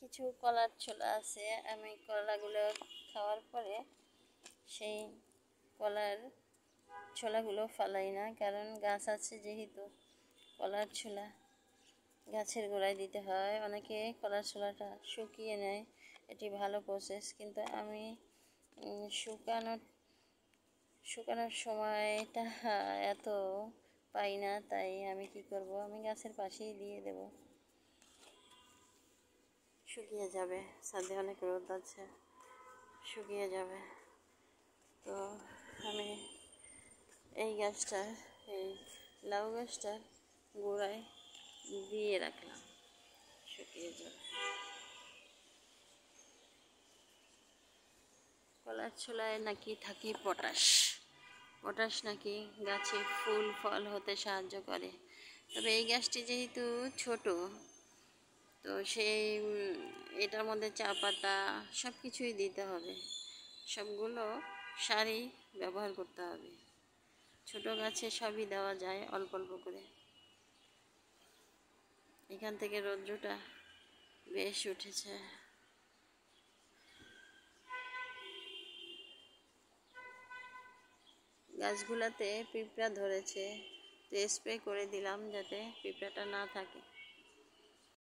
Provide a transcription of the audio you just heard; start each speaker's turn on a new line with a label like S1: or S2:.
S1: কিছু কলার ছোলা আছে, আমি কলাগুলো খাওয়ার পরে সেই কলার ছোলাগুলো ফালাই না, কারণ গাছ আছে যেহেতু কলার ছোলা গাছের গোড়ায় দিতে হয়। অনেকে কলার ছোলাটা শুকিয়ে নেয়, এটি ভালো প্রসেস, কিন্তু আমি শুকানোর সময়টা এত পাই না, তাই আমি কি করব, আমি গাছের পাশেই দিয়ে দেব, শুকিয়ে যাবে। ছাদে অনেক রোদ আছে, শুকিয়ে যাবে। তো আমি এই গাছটা, এই লাউ গাছটার গোড়ায় দিয়ে রাখলাম, শুকিয়ে যাবে। কলার ছোলায় নাকি থাকে পটাশ নাকি গাছে ফুল ফল হতে সাহায্য করে। তবে এই গাছটি যেহেতু ছোট, তো সেই এটার মধ্যে চা পাতা সব কিছুই দিতে হবে, সবগুলো সারই ব্যবহার করতে হবে। ছোট গাছে সবই দেওয়া যায় অল্প অল্প করে। এখান থেকে রৌদ্রটা বেশ উঠেছে। গাছগুলোতে পিঁপড়া ধরেছে, তো স্প্রে করে দিলাম যাতে পিঁপড়াটা না থাকে।